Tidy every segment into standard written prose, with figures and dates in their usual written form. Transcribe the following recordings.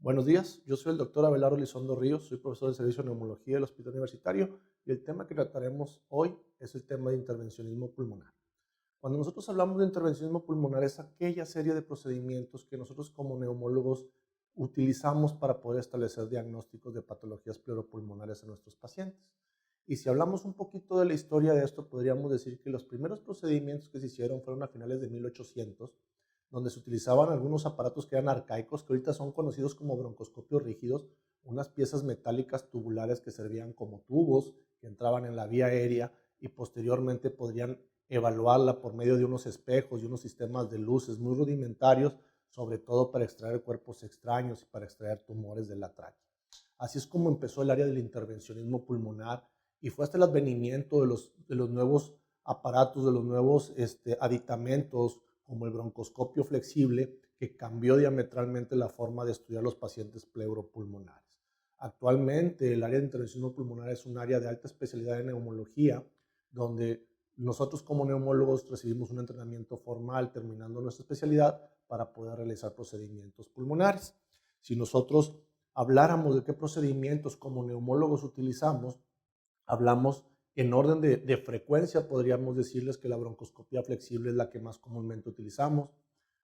Buenos días, yo soy el doctor Abelardo Elizondo Ríos, soy profesor de servicio de neumología del Hospital Universitario y el tema que trataremos hoy es el tema de intervencionismo pulmonar. Cuando nosotros hablamos de intervencionismo pulmonar es aquella serie de procedimientos que nosotros como neumólogos utilizamos para poder establecer diagnósticos de patologías pleuropulmonares en nuestros pacientes. Y si hablamos un poquito de la historia de esto, podríamos decir que los primeros procedimientos que se hicieron fueron a finales de 1800, donde se utilizaban algunos aparatos que eran arcaicos, que ahorita son conocidos como broncoscopios rígidos, unas piezas metálicas tubulares que servían como tubos, que entraban en la vía aérea y posteriormente podrían evaluarla por medio de unos espejos y unos sistemas de luces muy rudimentarios, sobre todo para extraer cuerpos extraños y para extraer tumores de la tráquea. Así es como empezó el área del intervencionismo pulmonar y fue hasta el advenimiento de los nuevos aparatos, de los nuevos aditamentos, como el broncoscopio flexible, que cambió diametralmente la forma de estudiar los pacientes pleuropulmonares. Actualmente, el área de intervención pulmonar es un área de alta especialidad en neumología, donde nosotros como neumólogos recibimos un entrenamiento formal terminando nuestra especialidad para poder realizar procedimientos pulmonares. Si nosotros habláramos de qué procedimientos como neumólogos utilizamos, hablamos en orden de frecuencia, podríamos decirles que la broncoscopía flexible es la que más comúnmente utilizamos.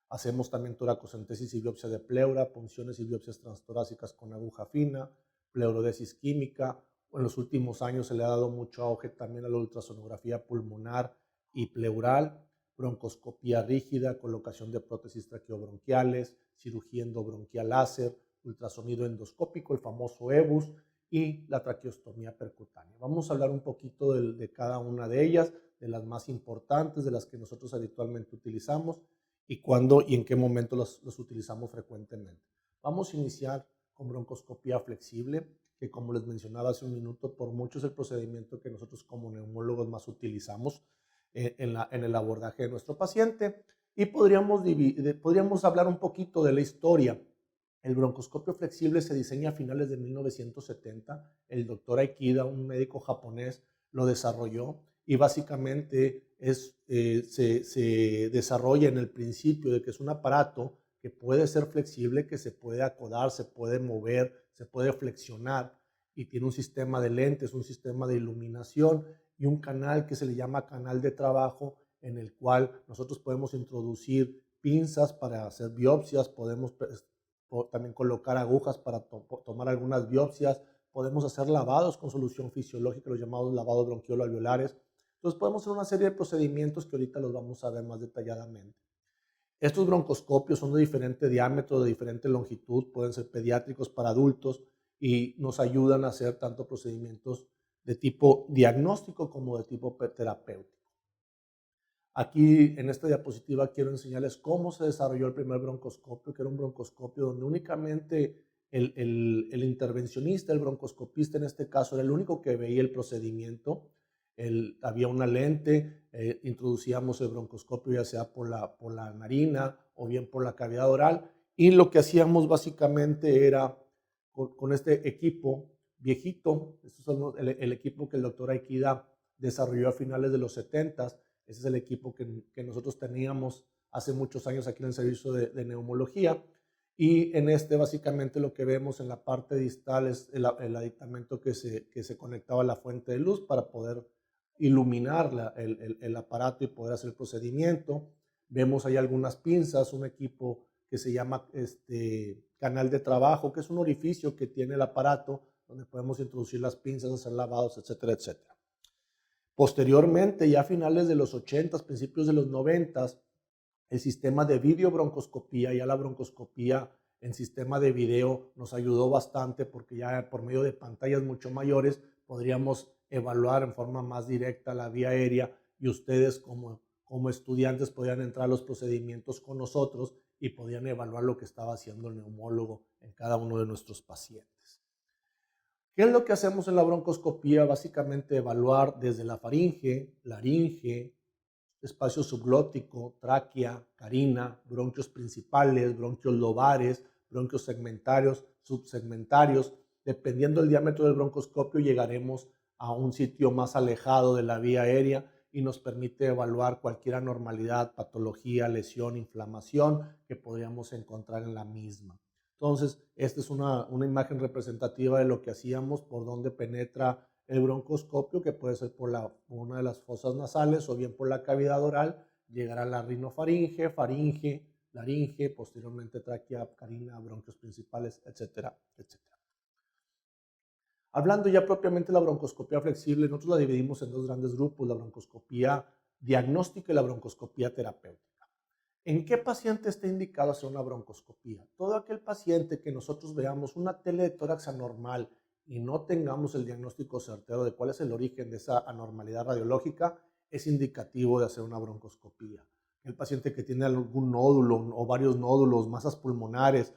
Hacemos también toracocentesis y biopsia de pleura, punciones y biopsias transtorácicas con aguja fina, pleurodesis química. En los últimos años se le ha dado mucho auge también a la ultrasonografía pulmonar y pleural, broncoscopía rígida, colocación de prótesis traqueobronquiales, cirugía endobronquial láser, ultrasonido endoscópico, el famoso EBUS, y la traqueostomía percutánea. Vamos a hablar un poquito de cada una de ellas, de las más importantes, de las que nosotros habitualmente utilizamos y cuándo y en qué momento los utilizamos frecuentemente. Vamos a iniciar con broncoscopía flexible, que como les mencionaba hace un minuto, por mucho es el procedimiento que nosotros como neumólogos más utilizamos en el abordaje de nuestro paciente. Y podríamos hablar un poquito de la historia. El broncoscopio flexible se diseña a finales de 1970. El doctor Aikida, un médico japonés, lo desarrolló y básicamente se desarrolla en el principio de que es un aparato que puede ser flexible, que se puede acodar, se puede mover, se puede flexionar y tiene un sistema de lentes, un sistema de iluminación y un canal que se le llama canal de trabajo en el cual nosotros podemos introducir pinzas para hacer biopsias, podemos también colocar agujas para tomar algunas biopsias, podemos hacer lavados con solución fisiológica, los llamados lavados bronquiolo-alveolares. Entonces podemos hacer una serie de procedimientos que ahorita los vamos a ver más detalladamente. Estos broncoscopios son de diferente diámetro, de diferente longitud, pueden ser pediátricos para adultos y nos ayudan a hacer tanto procedimientos de tipo diagnóstico como de tipo terapéutico. Aquí en esta diapositiva quiero enseñarles cómo se desarrolló el primer broncoscopio, que era un broncoscopio donde únicamente el intervencionista, el broncoscopista en este caso, era el único que veía el procedimiento. Había una lente, introducíamos el broncoscopio ya sea por la narina o bien por la cavidad oral, y lo que hacíamos básicamente era con este equipo viejito, este es el equipo que el doctor Aikida desarrolló a finales de los 70. Ese es el equipo que nosotros teníamos hace muchos años aquí en el servicio de neumología. Y en este básicamente lo que vemos en la parte distal es el aditamento que se conectaba a la fuente de luz para poder iluminar el aparato y poder hacer el procedimiento. Vemos ahí algunas pinzas, un equipo que se llama canal de trabajo, que es un orificio que tiene el aparato donde podemos introducir las pinzas, hacer lavados, etcétera, etcétera. Posteriormente, ya a finales de los 80, principios de los 90, el sistema de videobroncoscopía, ya la broncoscopía en sistema de video nos ayudó bastante porque ya por medio de pantallas mucho mayores podríamos evaluar en forma más directa la vía aérea y ustedes como estudiantes podían entrar a los procedimientos con nosotros y podían evaluar lo que estaba haciendo el neumólogo en cada uno de nuestros pacientes. ¿Qué es lo que hacemos en la broncoscopía? Básicamente evaluar desde la faringe, laringe, espacio subglótico, tráquea, carina, bronquios principales, bronquios lobares, bronquios segmentarios, subsegmentarios. Dependiendo del diámetro del broncoscopio, llegaremos a un sitio más alejado de la vía aérea y nos permite evaluar cualquier anormalidad, patología, lesión, inflamación que podríamos encontrar en la misma. Entonces, esta es una imagen representativa de lo que hacíamos, por donde penetra el broncoscopio, que puede ser por una de las fosas nasales o bien por la cavidad oral, llegar a la rinofaringe, faringe, laringe, posteriormente tráquea, carina, bronquios principales, etcétera, etcétera. Hablando ya propiamente de la broncoscopía flexible, nosotros la dividimos en dos grandes grupos, la broncoscopía diagnóstica y la broncoscopía terapéutica. ¿En qué paciente está indicado hacer una broncoscopía? Todo aquel paciente que nosotros veamos una tele de tórax anormal y no tengamos el diagnóstico certero de cuál es el origen de esa anormalidad radiológica, es indicativo de hacer una broncoscopía. El paciente que tiene algún nódulo o varios nódulos, masas pulmonares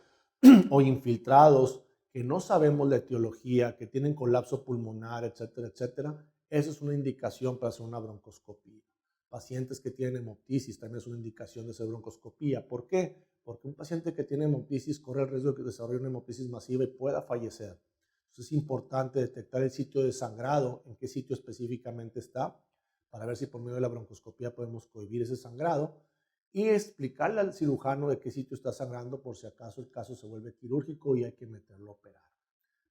o infiltrados, que no sabemos la etiología, que tienen colapso pulmonar, etcétera, etcétera, eso es una indicación para hacer una broncoscopía. Pacientes que tienen hemoptisis también es una indicación de hacer broncoscopía. ¿Por qué? Porque un paciente que tiene hemoptisis corre el riesgo de que desarrolle una hemoptisis masiva y pueda fallecer. Entonces es importante detectar el sitio de sangrado, en qué sitio específicamente está, para ver si por medio de la broncoscopía podemos cohibir ese sangrado y explicarle al cirujano de qué sitio está sangrando por si acaso el caso se vuelve quirúrgico y hay que meterlo a operar.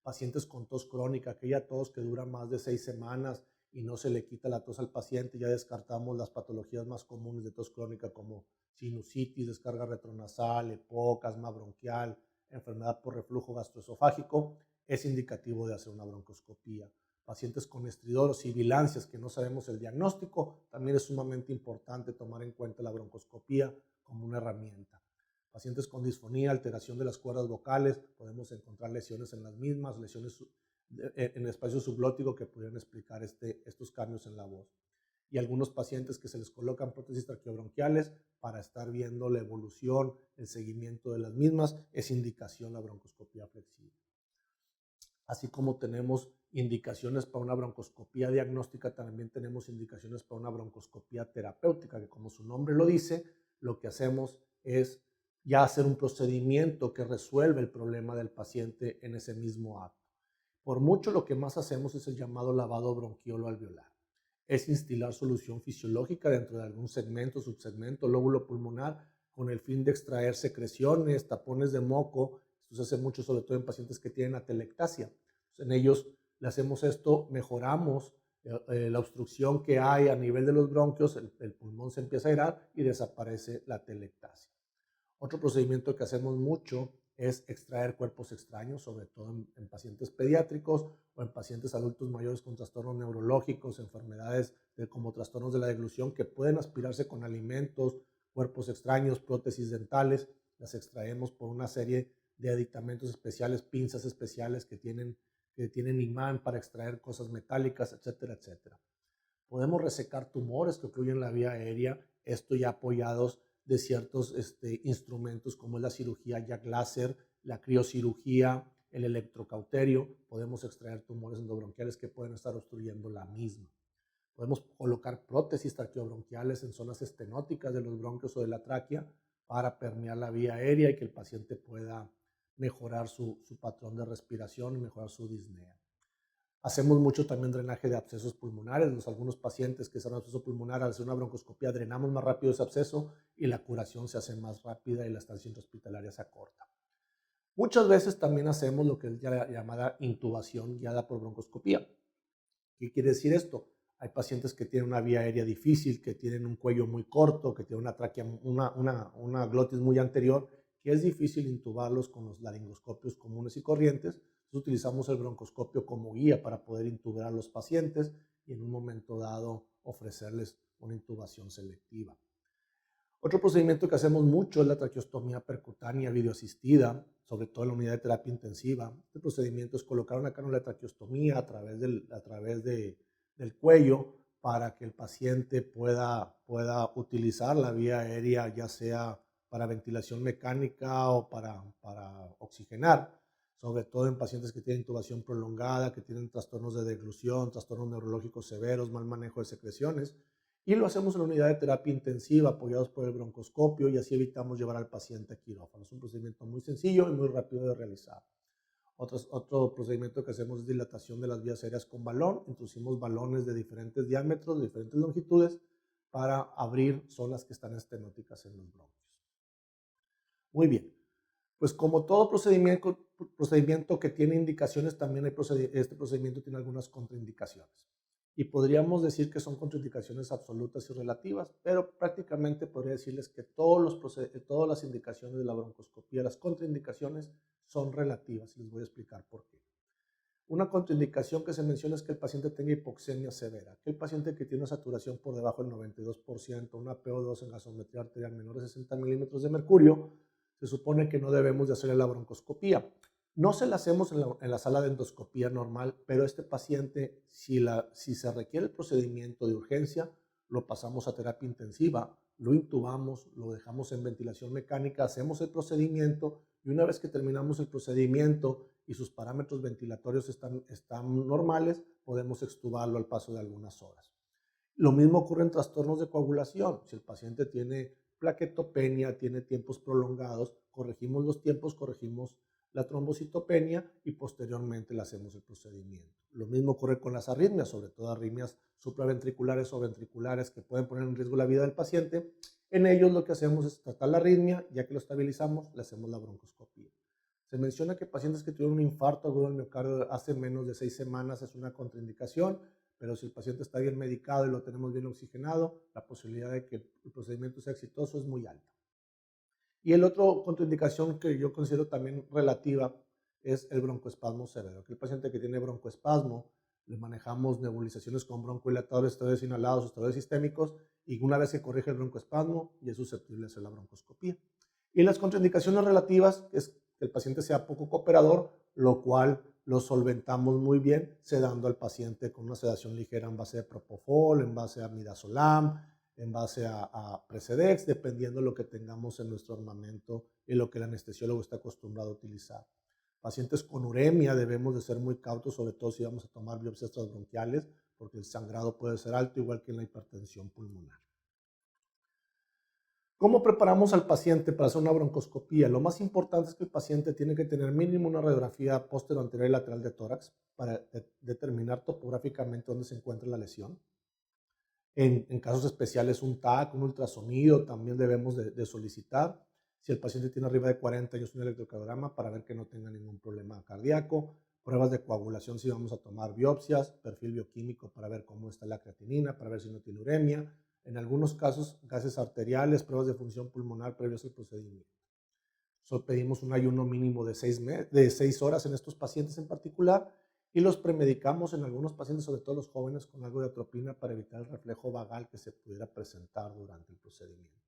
Pacientes con tos crónica, aquella tos que dura más de 6 semanas y no se le quita la tos al paciente, ya descartamos las patologías más comunes de tos crónica como sinusitis, descarga retronasal, EPOC, asma bronquial, enfermedad por reflujo gastroesofágico, es indicativo de hacer una broncoscopía. Pacientes con estridor o sibilancias que no sabemos el diagnóstico, también es sumamente importante tomar en cuenta la broncoscopía como una herramienta. Pacientes con disfonía, alteración de las cuerdas vocales, podemos encontrar lesiones en las mismas, lesiones en el espacio subglótico que pudieran explicar estos cambios en la voz. Y algunos pacientes que se les colocan prótesis traqueobronquiales para estar viendo la evolución, el seguimiento de las mismas, es indicación la broncoscopía flexible. Así como tenemos indicaciones para una broncoscopía diagnóstica, también tenemos indicaciones para una broncoscopía terapéutica, que como su nombre lo dice, lo que hacemos es ya hacer un procedimiento que resuelve el problema del paciente en ese mismo acto. Por mucho lo que más hacemos es el llamado lavado bronquiolo alveolar. Es instilar solución fisiológica dentro de algún segmento, subsegmento, lóbulo pulmonar, con el fin de extraer secreciones, tapones de moco. Esto se hace mucho sobre todo en pacientes que tienen atelectasia. En ellos le hacemos esto, mejoramos la obstrucción que hay a nivel de los bronquios, el pulmón se empieza a airar y desaparece la atelectasia. Otro procedimiento que hacemos mucho es extraer cuerpos extraños, sobre todo en pacientes pediátricos o en pacientes adultos mayores con trastornos neurológicos, enfermedades como trastornos de la deglución que pueden aspirarse con alimentos, cuerpos extraños, prótesis dentales. Las extraemos por una serie de aditamentos especiales, pinzas especiales que tienen imán para extraer cosas metálicas, etcétera, etcétera. Podemos resecar tumores que ocluyen la vía aérea, esto ya apoyados de ciertos instrumentos como es la cirugía Jack Laser, la criocirugía, el electrocauterio. Podemos extraer tumores endobronquiales que pueden estar obstruyendo la misma. Podemos colocar prótesis traqueobronquiales en zonas estenóticas de los bronquios o de la tráquea para permear la vía aérea y que el paciente pueda mejorar su patrón de respiración y mejorar su disnea. Hacemos mucho también drenaje de abscesos pulmonares. Algunos pacientes que son absceso pulmonar, al hacer una broncoscopia, drenamos más rápido ese absceso y la curación se hace más rápida y la estancia intrahospitalaria se acorta. Muchas veces también hacemos lo que es la llamada intubación guiada por broncoscopía. ¿Qué quiere decir esto? Hay pacientes que tienen una vía aérea difícil, que tienen un cuello muy corto, que tienen una tráquea, una glotis muy anterior, que es difícil intubarlos con los laringoscopios comunes y corrientes. Entonces utilizamos el broncoscopio como guía para poder intubar a los pacientes y en un momento dado ofrecerles una intubación selectiva. Otro procedimiento que hacemos mucho es la traqueostomía percutánea videoasistida, sobre todo en la unidad de terapia intensiva. Este procedimiento es colocar una cánula de traqueostomía a través del cuello para que el paciente pueda utilizar la vía aérea, ya sea para ventilación mecánica o para oxigenar, sobre todo en pacientes que tienen intubación prolongada, que tienen trastornos de deglución, trastornos neurológicos severos, mal manejo de secreciones. Y lo hacemos en la unidad de terapia intensiva, apoyados por el broncoscopio, y así evitamos llevar al paciente a quirófano. Es un procedimiento muy sencillo y muy rápido de realizar. Otro procedimiento que hacemos es dilatación de las vías aéreas con balón. Introducimos balones de diferentes diámetros, de diferentes longitudes, para abrir zonas que están estenóticas en los bronquios. Muy bien. Pues como todo procedimiento que tiene indicaciones, también este procedimiento tiene algunas contraindicaciones. Y podríamos decir que son contraindicaciones absolutas y relativas, pero prácticamente podría decirles que todas las indicaciones de la broncoscopía, las contraindicaciones, son relativas. Y les voy a explicar por qué. Una contraindicación que se menciona es que el paciente tenga hipoxemia severa, que el paciente que tiene una saturación por debajo del 92%, una PO2 en gasometría arterial menor de 60 milímetros de mercurio, se supone que no debemos de hacerle la broncoscopía. No se la hacemos en la sala de endoscopía normal, pero este paciente, si se requiere el procedimiento de urgencia, lo pasamos a terapia intensiva, lo intubamos, lo dejamos en ventilación mecánica, hacemos el procedimiento y una vez que terminamos el procedimiento y sus parámetros ventilatorios están normales, podemos extubarlo al paso de algunas horas. Lo mismo ocurre en trastornos de coagulación. Si el paciente tiene plaquetopenia, tiene tiempos prolongados, corregimos los tiempos, corregimos la trombocitopenia y posteriormente le hacemos el procedimiento. Lo mismo ocurre con las arritmias, sobre todo arritmias supraventriculares o ventriculares que pueden poner en riesgo la vida del paciente. En ellos lo que hacemos es tratar la arritmia, ya que lo estabilizamos, le hacemos la broncoscopia. Se menciona que pacientes que tuvieron un infarto agudo del miocardio hace menos de 6 semanas es una contraindicación, pero si el paciente está bien medicado y lo tenemos bien oxigenado, la posibilidad de que el procedimiento sea exitoso es muy alta. Y el otro contraindicación que yo considero también relativa es el broncoespasmo severo. Que el paciente que tiene broncoespasmo, le manejamos nebulizaciones con broncohilatadores, esteroides inhalados, esteroides sistémicos, y una vez que corrige el broncoespasmo, ya es susceptible de hacer la broncoscopía. Y las contraindicaciones relativas es que el paciente sea poco cooperador, lo cual lo solventamos muy bien, sedando al paciente con una sedación ligera en base de propofol, en base a midazolam, en base a Precedex, dependiendo de lo que tengamos en nuestro armamento y lo que el anestesiólogo está acostumbrado a utilizar. Pacientes con uremia debemos de ser muy cautos, sobre todo si vamos a tomar biopsias transbronquiales, porque el sangrado puede ser alto, igual que en la hipertensión pulmonar. ¿Cómo preparamos al paciente para hacer una broncoscopía? Lo más importante es que el paciente tiene que tener mínimo una radiografía posterior y lateral de tórax para determinar topográficamente dónde se encuentra la lesión. En casos especiales, un TAC, un ultrasonido también debemos de solicitar. Si el paciente tiene arriba de 40 años, un electrocardiograma para ver que no tenga ningún problema cardíaco. Pruebas de coagulación si vamos a tomar biopsias, perfil bioquímico para ver cómo está la creatinina, para ver si no tiene uremia. En algunos casos, gases arteriales, pruebas de función pulmonar previos al procedimiento. Solo pedimos un ayuno mínimo de 6 horas en estos pacientes en particular y los premedicamos en algunos pacientes, sobre todo los jóvenes, con algo de atropina para evitar el reflejo vagal que se pudiera presentar durante el procedimiento.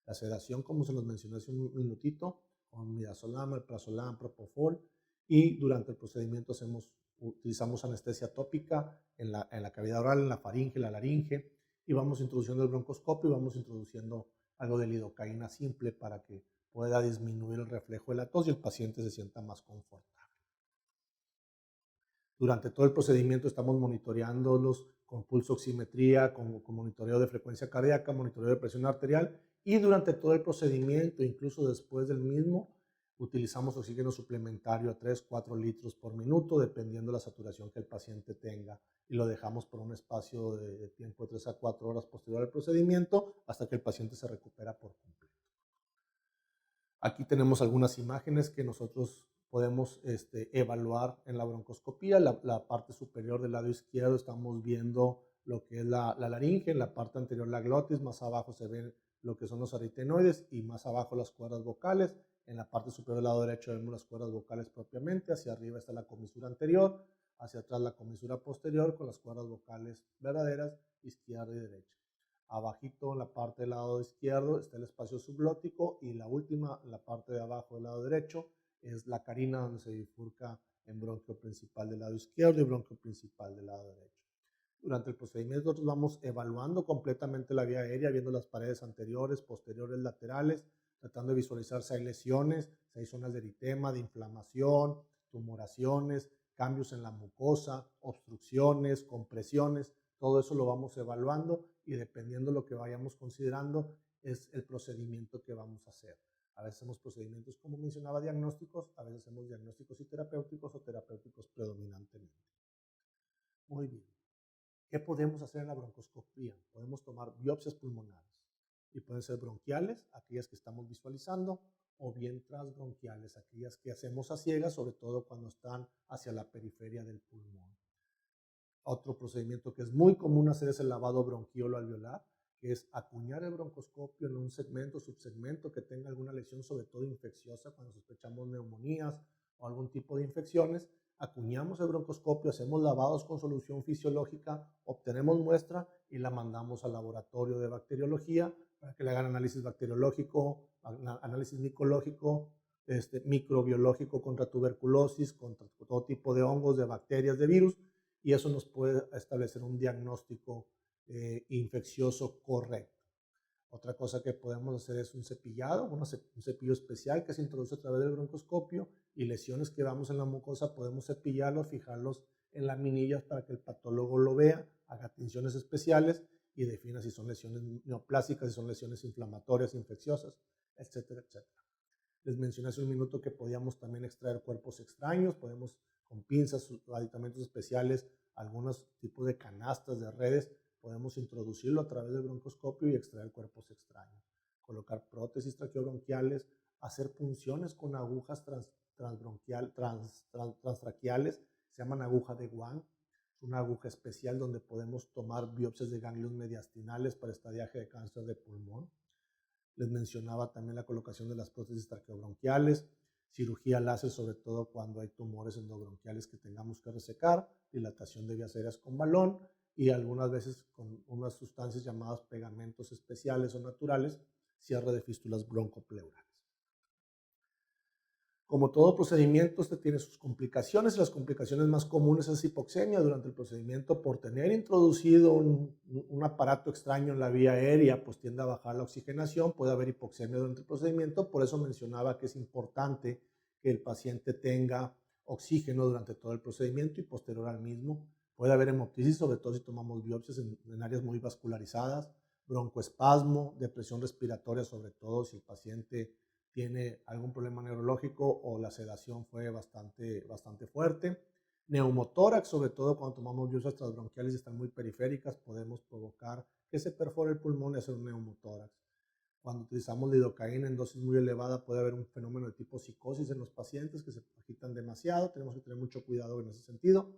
La sedación, como se los mencioné hace un minutito, con midazolam, alprazolam, propofol, y durante el procedimiento utilizamos anestesia tópica en la cavidad oral, en la faringe, la laringe, y vamos introduciendo el broncoscopio y vamos introduciendo algo de lidocaína simple para que pueda disminuir el reflejo de la tos y el paciente se sienta más confortable. Durante todo el procedimiento estamos monitoreándolos con pulso oximetría, con monitoreo de frecuencia cardíaca, monitoreo de presión arterial y durante todo el procedimiento, incluso después del mismo, utilizamos oxígeno suplementario a 3-4 litros por minuto, dependiendo de la saturación que el paciente tenga, y lo dejamos por un espacio de tiempo de 3 a 4 horas posterior al procedimiento hasta que el paciente se recupera por completo. Aquí tenemos algunas imágenes que nosotros podemos evaluar en la broncoscopía. La parte superior del lado izquierdo estamos viendo lo que es la laringe, en la parte anterior la glotis, más abajo se ven lo que son los aritenoides y más abajo las cuerdas vocales. En la parte superior del lado derecho vemos las cuerdas vocales propiamente, hacia arriba está la comisura anterior, hacia atrás la comisura posterior con las cuerdas vocales verdaderas, izquierda y derecha. Abajito en la parte del lado izquierdo está el espacio subglótico y la última, en la parte de abajo del lado derecho, es la carina donde se bifurca en bronquio principal del lado izquierdo y bronquio principal del lado derecho. Durante el procedimiento nosotros vamos evaluando completamente la vía aérea, viendo las paredes anteriores, posteriores, laterales, tratando de visualizar si hay lesiones, si hay zonas de eritema, de inflamación, tumoraciones, cambios en la mucosa, obstrucciones, compresiones. Todo eso lo vamos evaluando y dependiendo de lo que vayamos considerando es el procedimiento que vamos a hacer. A veces hacemos procedimientos, como mencionaba, diagnósticos, a veces hacemos diagnósticos y terapéuticos o terapéuticos predominantemente. Muy bien. ¿Qué podemos hacer en la broncoscopía? Podemos tomar biopsias pulmonares y pueden ser bronquiales, aquellas que estamos visualizando, o bien transbronquiales, aquellas que hacemos a ciegas, sobre todo cuando están hacia la periferia del pulmón. Otro procedimiento que es muy común hacer es el lavado bronquiolo alveolar, que es acuñar el broncoscopio en un segmento, subsegmento que tenga alguna lesión, sobre todo infecciosa, cuando sospechamos neumonías o algún tipo de infecciones. Acuñamos el broncoscopio, hacemos lavados con solución fisiológica, obtenemos muestra y la mandamos al laboratorio de bacteriología para que le hagan análisis bacteriológico, análisis micológico, microbiológico contra tuberculosis, contra todo tipo de hongos, de bacterias, de virus, y eso nos puede establecer un diagnóstico infeccioso correcto. Otra cosa que podemos hacer es un cepillado, un cepillo especial que se introduce a través del broncoscopio, y lesiones que vamos en la mucosa podemos cepillarlos, fijarlos en laminillas para que el patólogo lo vea, haga tinciones especiales y defina si son lesiones neoplásicas, si son lesiones inflamatorias, infecciosas, etcétera, etcétera. Les mencioné hace un minuto que podíamos también extraer cuerpos extraños, podemos con pinzas, aditamentos especiales, algunos tipos de canastas, de redes, podemos introducirlo a través del broncoscopio y extraer cuerpos extraños. Colocar prótesis traqueobronquiales, hacer punciones con agujas transtraquiales, se llaman aguja de Wang, es una aguja especial donde podemos tomar biopsias de ganglios mediastinales para estadiaje de cáncer de pulmón. Les mencionaba también la colocación de las prótesis traqueobronquiales, cirugía láser, sobre todo cuando hay tumores endobronquiales que tengamos que resecar, dilatación de vías aéreas con balón y algunas veces con unas sustancias llamadas pegamentos especiales o naturales, cierre de fístulas broncopleurales. Como todo procedimiento, este tiene sus complicaciones. Las complicaciones más comunes es hipoxemia durante el procedimiento. Por tener introducido un aparato extraño en la vía aérea, pues tiende a bajar la oxigenación, puede haber hipoxemia durante el procedimiento. Por eso mencionaba que es importante que el paciente tenga oxígeno durante todo el procedimiento y posterior al mismo. Puede haber hemoptisis, sobre todo si tomamos biopsias en áreas muy vascularizadas, broncoespasmo, depresión respiratoria, sobre todo si el paciente tiene algún problema neurológico o la sedación fue bastante fuerte. Neumotórax, sobre todo cuando tomamos biopsias transbronquiales y están muy periféricas, podemos provocar que se perfore el pulmón y hacer un neumotórax. Cuando utilizamos lidocaína en dosis muy elevada puede haber un fenómeno de tipo psicosis en los pacientes que se agitan demasiado, tenemos que tener mucho cuidado en ese sentido.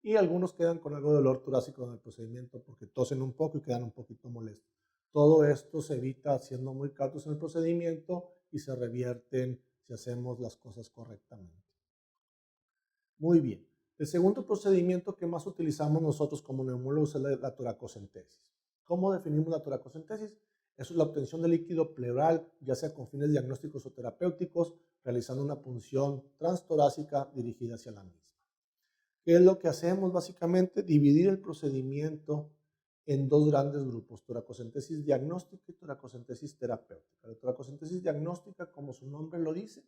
Y algunos quedan con algo de dolor torácico en el procedimiento porque tosen un poco y quedan un poquito molestos. Todo esto se evita haciendo muy cautos en el procedimiento y se revierten si hacemos las cosas correctamente. Muy bien. El segundo procedimiento que más utilizamos nosotros como neumólogos es la toracocentesis. ¿Cómo definimos la toracocentesis? Eso es la obtención de líquido pleural, ya sea con fines diagnósticos o terapéuticos, realizando una punción transtorácica dirigida hacia la misma. ¿Qué es lo que hacemos básicamente? Dividir el procedimiento en dos grandes grupos, toracocentesis diagnóstica y toracocentesis terapéutica. La toracocentesis diagnóstica, como su nombre lo dice,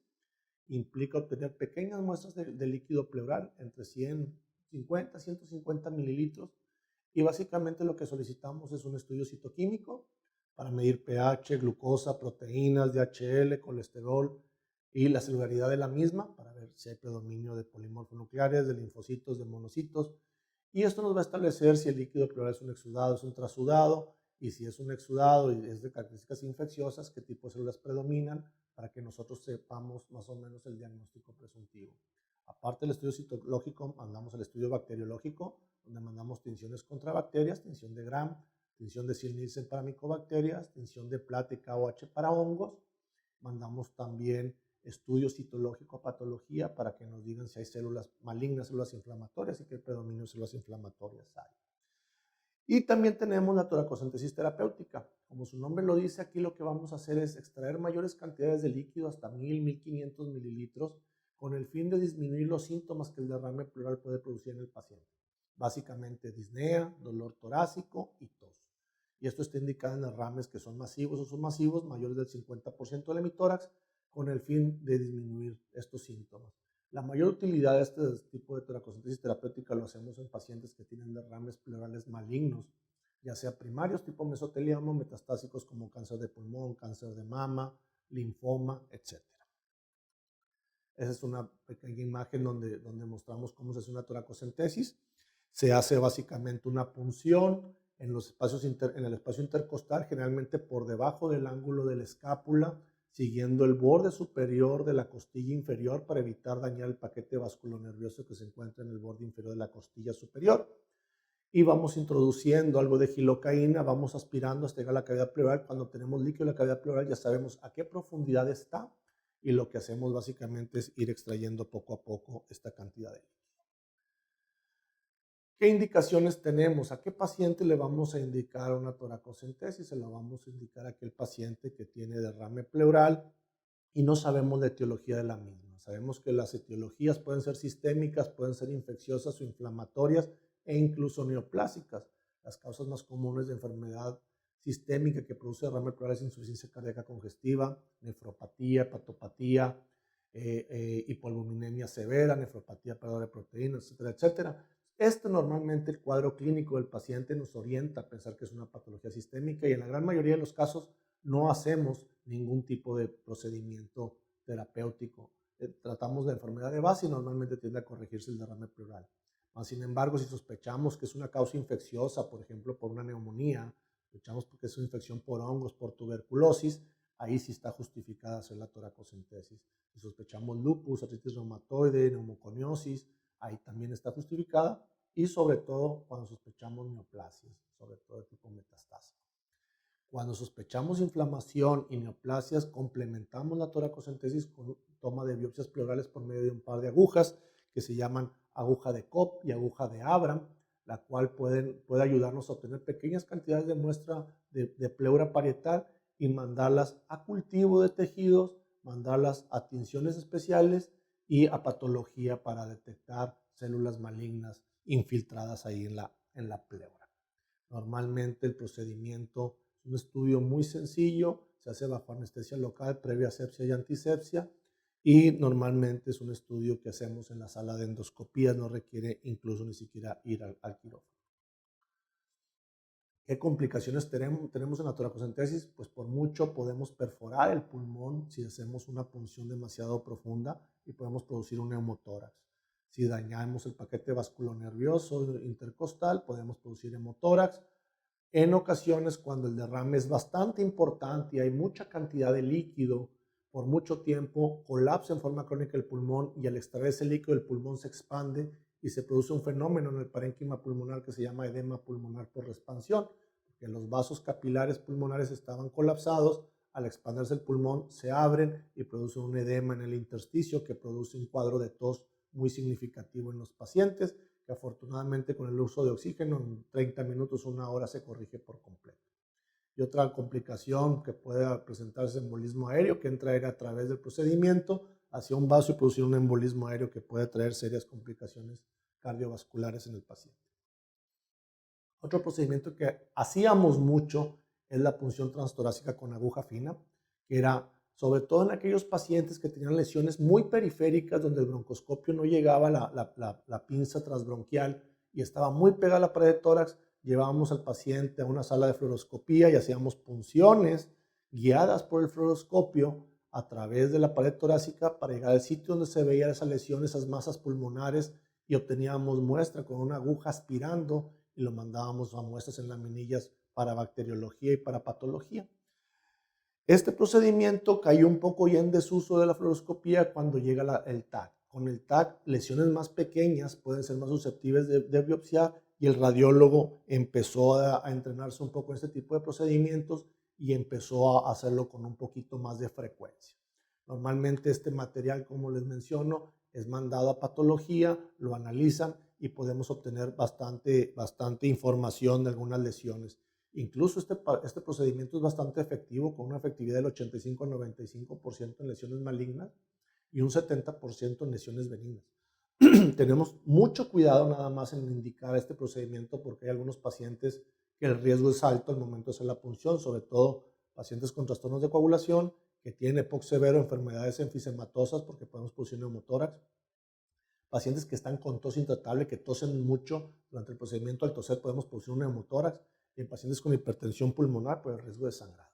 implica obtener pequeñas muestras de líquido pleural, entre 150 y 150 mililitros, y básicamente lo que solicitamos es un estudio citoquímico para medir pH, glucosa, proteínas, DHL, colesterol y la celularidad de la misma, para ver si hay predominio de polimorfonucleares, de linfocitos, de monocitos. Y esto nos va a establecer si el líquido pleural es un exudado, es un trasudado, y si es un exudado y es de características infecciosas, qué tipo de células predominan, para que nosotros sepamos más o menos el diagnóstico presuntivo. Aparte del estudio citológico, mandamos el estudio bacteriológico, donde mandamos tinciones contra bacterias, tinción de Gram, tinción de Ziel-Nielsen para micobacterias, tinción de plata y KOH para hongos. Mandamos también estudio citológico a patología para que nos digan si hay células malignas, células inflamatorias y qué predominio de células inflamatorias hay. Y también tenemos la toracocentesis terapéutica. Como su nombre lo dice, aquí lo que vamos a hacer es extraer mayores cantidades de líquido, hasta 1000, 1500 mililitros, con el fin de disminuir los síntomas que el derrame pleural puede producir en el paciente. Básicamente disnea, dolor torácico y tos. Y esto está indicado en derrames que son masivos o submasivos, mayores del 50% del hemitórax, con el fin de disminuir estos síntomas. La mayor utilidad de este tipo de toracocentesis terapéutica lo hacemos en pacientes que tienen derrames pleurales malignos, ya sea primarios tipo mesotelioma, metastásicos como cáncer de pulmón, cáncer de mama, linfoma, etc. Esa es una pequeña imagen donde mostramos cómo se hace una toracocentesis. Se hace básicamente una punción en el espacio intercostal, generalmente por debajo del ángulo de la escápula. siguiendo el borde superior de la costilla inferior para evitar dañar el paquete vasculonervioso que se encuentra en el borde inferior de la costilla superior. Y vamos introduciendo algo de gilocaína, vamos aspirando hasta llegar a la cavidad pleural. Cuando tenemos líquido en la cavidad pleural ya sabemos a qué profundidad está y lo que hacemos básicamente es ir extrayendo poco a poco esta cantidad de líquido. ¿Qué indicaciones tenemos? ¿A qué paciente le vamos a indicar una toracocentesis? Se lo vamos a indicar a aquel paciente que tiene derrame pleural y no sabemos la etiología de la misma. Sabemos que las etiologías pueden ser sistémicas, pueden ser infecciosas o inflamatorias e incluso neoplásicas. Las causas más comunes de enfermedad sistémica que produce derrame pleural es insuficiencia cardíaca congestiva, nefropatía, hepatopatía, hipoalbuminemia severa, nefropatía perdedora de proteínas, etcétera, etcétera. Normalmente el cuadro clínico del paciente nos orienta a pensar que es una patología sistémica y en la gran mayoría de los casos no hacemos ningún tipo de procedimiento terapéutico. Tratamos la enfermedad de base y normalmente tiende a corregirse el derrame pleural. Sin embargo, si sospechamos que es una causa infecciosa, por ejemplo, por una neumonía, sospechamos que es una infección por hongos, por tuberculosis, ahí sí está justificada hacer la toracocentesis. Si sospechamos lupus, artritis reumatoide, neumoconiosis, ahí también está justificada, y sobre todo cuando sospechamos neoplasias, sobre todo de tipo metastásico. Cuando sospechamos inflamación y neoplasias, complementamos la toracocentesis con toma de biopsias pleurales por medio de un par de agujas que se llaman aguja de Kopp y aguja de Abraham, la cual puede ayudarnos a obtener pequeñas cantidades de muestra de pleura parietal y mandarlas a cultivo de tejidos, mandarlas a tinciones especiales y a patología para detectar células malignas infiltradas ahí en la pleura. Normalmente el procedimiento es un estudio muy sencillo, se hace bajo anestesia local, previa asepsia y antisepsia, y normalmente es un estudio que hacemos en la sala de endoscopías, no requiere incluso ni siquiera ir al quirófano. ¿Qué complicaciones tenemos en la toracocentesis? Pues por mucho podemos perforar el pulmón si hacemos una punción demasiado profunda y podemos producir un neumotórax. Si dañamos el paquete vasculonervioso intercostal, podemos producir hemotórax. En ocasiones, cuando el derrame es bastante importante y hay mucha cantidad de líquido, por mucho tiempo colapsa en forma crónica el pulmón y al extraer ese líquido el pulmón se expande y se produce un fenómeno en el parénquima pulmonar que se llama edema pulmonar por expansión, porque los vasos capilares pulmonares estaban colapsados, al expandirse el pulmón se abren y produce un edema en el intersticio que produce un cuadro de tos muy significativo en los pacientes, que afortunadamente con el uso de oxígeno en 30 minutos, una hora se corrige por completo. Y otra complicación que puede presentarse es embolismo aéreo, que entra aire a través del procedimiento hacia un vaso y producir un embolismo aéreo que puede traer serias complicaciones cardiovasculares en el paciente. Otro procedimiento que hacíamos mucho es la punción transtorácica con aguja fina, que era sobre todo en aquellos pacientes que tenían lesiones muy periféricas donde el broncoscopio no llegaba a la pinza transbronquial y estaba muy pegada a la pared de tórax. Llevábamos al paciente a una sala de fluoroscopía y hacíamos punciones guiadas por el fluoroscopio a través de la pared torácica para llegar al sitio donde se veían esas lesiones, esas masas pulmonares, y obteníamos muestra con una aguja aspirando y lo mandábamos a muestras en laminillas para bacteriología y para patología. Este procedimiento cayó un poco ya en desuso de la fluoroscopía cuando llega el TAC. Con el TAC, lesiones más pequeñas pueden ser más susceptibles de biopsia y el radiólogo empezó a entrenarse un poco en este tipo de procedimientos y empezó a hacerlo con un poquito más de frecuencia. Normalmente este material, como les menciono, es mandado a patología, lo analizan y podemos obtener bastante información de algunas lesiones. Incluso este procedimiento es bastante efectivo, con una efectividad del 85 a 95% en lesiones malignas y un 70% en lesiones benignas. Tenemos mucho cuidado nada más en indicar este procedimiento porque hay algunos pacientes que el riesgo es alto al momento de hacer la punción, sobre todo pacientes con trastornos de coagulación, que tienen EPOC severo, enfermedades enfisematosas porque podemos producir neumotórax, pacientes que están con tos intratable, que tosen mucho durante el procedimiento. Al toser podemos producir un neumotórax, y en pacientes con hipertensión pulmonar por el riesgo de sangrado.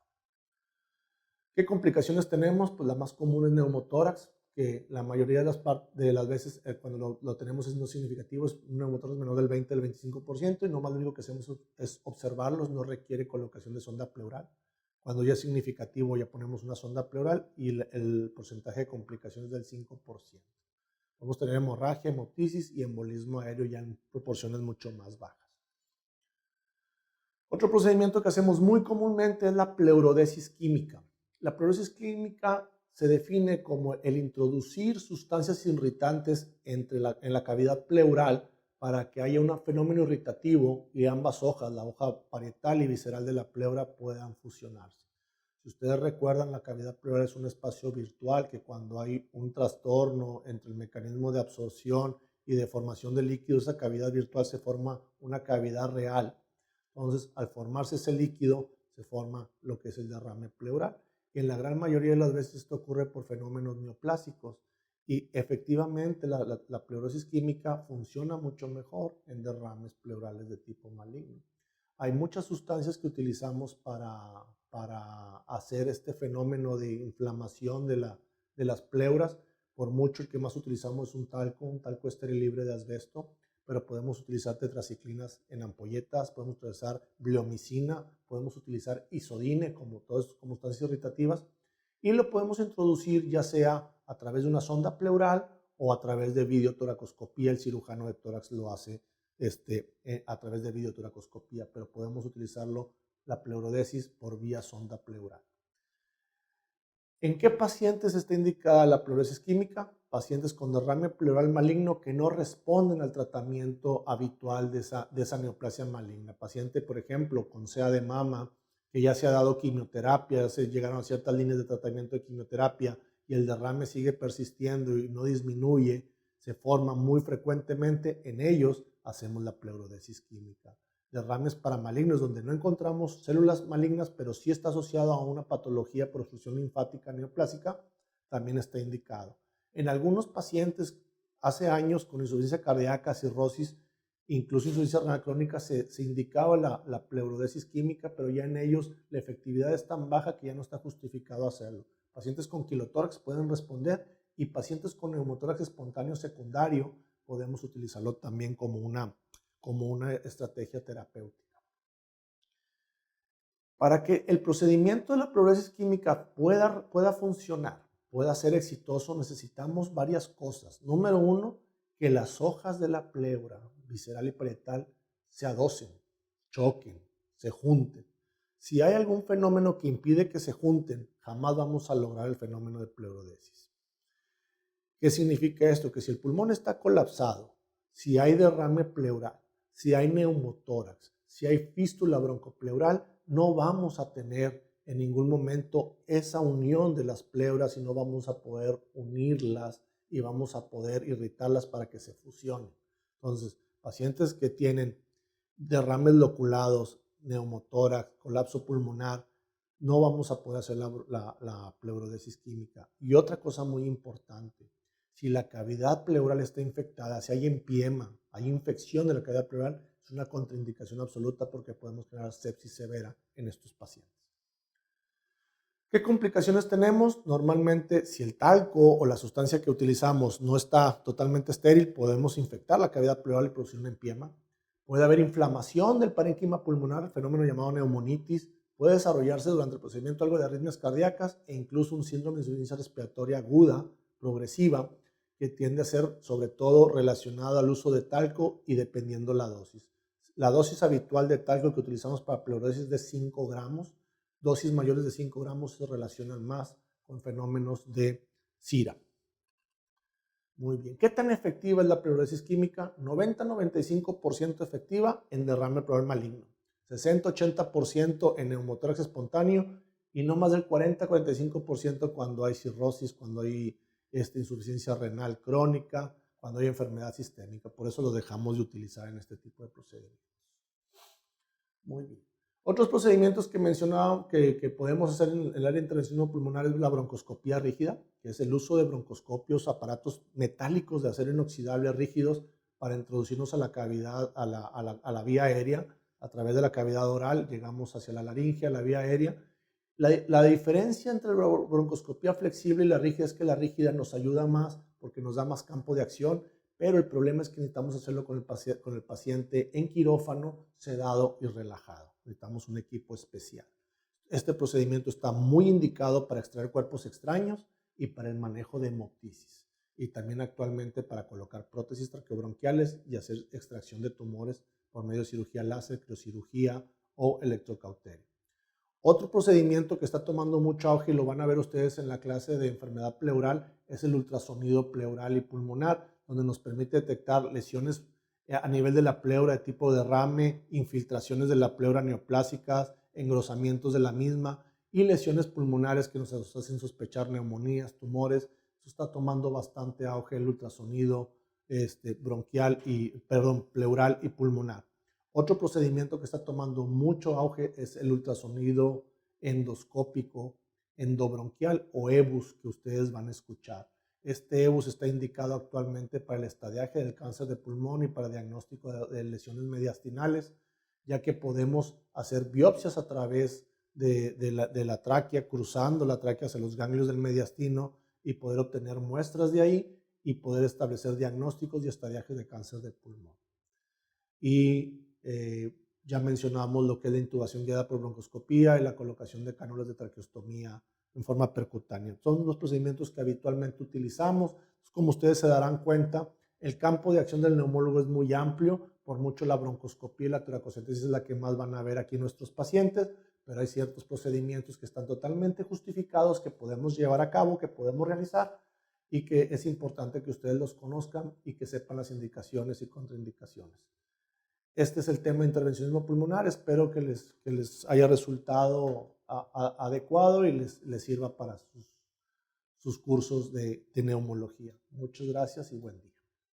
¿Qué complicaciones tenemos? Pues la más común es neumotórax, que la mayoría de las veces cuando lo tenemos es no significativo, es un neumotórax menor del 20 al 25%, y nomás lo único que hacemos es observarlos, no requiere colocación de sonda pleural. Cuando ya es significativo, ya ponemos una sonda pleural y el porcentaje de complicaciones es del 5%. Podemos tener hemorragia, hemoptisis y embolismo aéreo ya en proporciones mucho más bajas. Otro procedimiento que hacemos muy comúnmente es la pleurodesis química. La pleurodesis química se define como el introducir sustancias irritantes en la cavidad pleural para que haya un fenómeno irritativo y ambas hojas, la hoja parietal y visceral de la pleura, puedan fusionarse. Si ustedes recuerdan, la cavidad pleural es un espacio virtual que cuando hay un trastorno entre el mecanismo de absorción y de formación de líquido, esa cavidad virtual se forma una cavidad real. Entonces, al formarse ese líquido, se forma lo que es el derrame pleural. Y en la gran mayoría de las veces esto ocurre por fenómenos neoplásicos. Y efectivamente la pleurosis química funciona mucho mejor en derrames pleurales de tipo maligno. Hay muchas sustancias que utilizamos para hacer este fenómeno de inflamación de las pleuras. Por mucho el que más utilizamos es un talco estéril libre de asbesto, pero podemos utilizar tetraciclinas en ampolletas, podemos utilizar bleomicina, podemos utilizar isodine como todas como sustancias irritativas y lo podemos introducir ya sea a través de una sonda pleural o a través de videotoracoscopía. El cirujano de tórax lo hace a través de videotoracoscopía, pero podemos utilizarlo la pleurodesis por vía sonda pleural. ¿En qué pacientes está indicada la pleurosis química? Pacientes con derrame pleural maligno que no responden al tratamiento habitual de esa neoplasia maligna. Paciente, por ejemplo, con CEA de mama, que ya se ha dado quimioterapia, ya se llegaron a ciertas líneas de tratamiento de quimioterapia y el derrame sigue persistiendo y no disminuye, se forma muy frecuentemente, en ellos hacemos la pleurodesis química. Derrames paramalignos donde no encontramos células malignas, pero sí está asociado a una patología por obstrucción linfática neoplásica, también está indicado. En algunos pacientes hace años con insuficiencia cardíaca, cirrosis, incluso insuficiencia renal crónica, se indicaba la pleurodesis química, pero ya en ellos la efectividad es tan baja que ya no está justificado hacerlo. Pacientes con quilotórax pueden responder y pacientes con neumotórax espontáneo secundario podemos utilizarlo también como una estrategia terapéutica. Para que el procedimiento de la pleurodesis química pueda funcionar, pueda ser exitoso, necesitamos varias cosas. Número uno, que las hojas de la pleura visceral y parietal se adocen, choquen, se junten. Si hay algún fenómeno que impide que se junten, jamás vamos a lograr el fenómeno de pleurodesis. ¿Qué significa esto? Que si el pulmón está colapsado, si hay derrame pleural, si hay neumotórax, si hay fístula broncopleural, no vamos a tener en ningún momento esa unión de las pleuras y no vamos a poder unirlas y vamos a poder irritarlas para que se fusionen. Entonces, pacientes que tienen derrames loculados, neumotórax, colapso pulmonar, no vamos a poder hacer la pleurodesis química. Y otra cosa muy importante, si la cavidad pleural está infectada, si hay empiema, hay infección de la cavidad pleural, es una contraindicación absoluta porque podemos generar sepsis severa en estos pacientes. ¿Qué complicaciones tenemos? Normalmente, si el talco o la sustancia que utilizamos no está totalmente estéril, podemos infectar la cavidad pleural y producir un empiema. Puede haber inflamación del parénquima pulmonar, fenómeno llamado neumonitis. Puede desarrollarse durante el procedimiento algo de arritmias cardíacas e incluso un síndrome de insuficiencia respiratoria aguda, progresiva, que tiende a ser sobre todo relacionado al uso de talco y dependiendo la dosis. La dosis habitual de talco que utilizamos para pleurodesis es de 5 gramos. Dosis mayores de 5 gramos se relacionan más con fenómenos de CIRA. Muy bien. ¿Qué tan efectiva es la pleurodesis química? 90-95% efectiva en derrame pleural maligno. 60-80% en neumotórax espontáneo y no más del 40-45% cuando hay cirrosis, cuando hay insuficiencia renal crónica, cuando hay enfermedad sistémica. Por eso lo dejamos de utilizar en este tipo de procedimientos. Muy bien. Otros procedimientos que mencionaba que podemos hacer en el área de intervención pulmonar es la broncoscopía rígida, que es el uso de broncoscopios, aparatos metálicos de acero inoxidable rígidos para introducirnos a la cavidad, a la vía aérea. A través de la cavidad oral llegamos hacia la laringe, a la vía aérea. La diferencia entre la broncoscopía flexible y la rígida es que la rígida nos ayuda más porque nos da más campo de acción, pero el problema es que necesitamos hacerlo con el paciente en quirófano, sedado y relajado. Necesitamos un equipo especial. Este procedimiento está muy indicado para extraer cuerpos extraños y para el manejo de hemoptisis, y también actualmente para colocar prótesis traqueobronquiales y hacer extracción de tumores por medio de cirugía láser, criocirugía o electrocauterio. Otro procedimiento que está tomando mucho auge y lo van a ver ustedes en la clase de enfermedad pleural es el ultrasonido pleural y pulmonar, donde nos permite detectar lesiones a nivel de la pleura de tipo derrame, infiltraciones de la pleura neoplásicas, engrosamientos de la misma y lesiones pulmonares que nos hacen sospechar neumonías, tumores. Eso está tomando bastante auge el ultrasonido pleural y pulmonar. Otro procedimiento que está tomando mucho auge es el ultrasonido endoscópico endobronquial o EBUS que ustedes van a escuchar. Este EBUS está indicado actualmente para el estadiaje del cáncer de pulmón y para diagnóstico de lesiones mediastinales, ya que podemos hacer biopsias a través de la tráquea, cruzando la tráquea hacia los ganglios del mediastino y poder obtener muestras de ahí y poder establecer diagnósticos y estadiajes de cáncer de pulmón. Y ya mencionamos lo que es la intubación guiada por broncoscopía y la colocación de cánulas de traqueostomía en forma percutánea. Son los procedimientos que habitualmente utilizamos. Como ustedes se darán cuenta, el campo de acción del neumólogo es muy amplio, por mucho la broncoscopía y la toracocentesis es la que más van a ver aquí nuestros pacientes, pero hay ciertos procedimientos que están totalmente justificados, que podemos llevar a cabo, que podemos realizar y que es importante que ustedes los conozcan y que sepan las indicaciones y contraindicaciones. Este es el tema de intervencionismo pulmonar. Espero que les haya resultado adecuado y les sirva para sus cursos de neumología. Muchas gracias y buen día.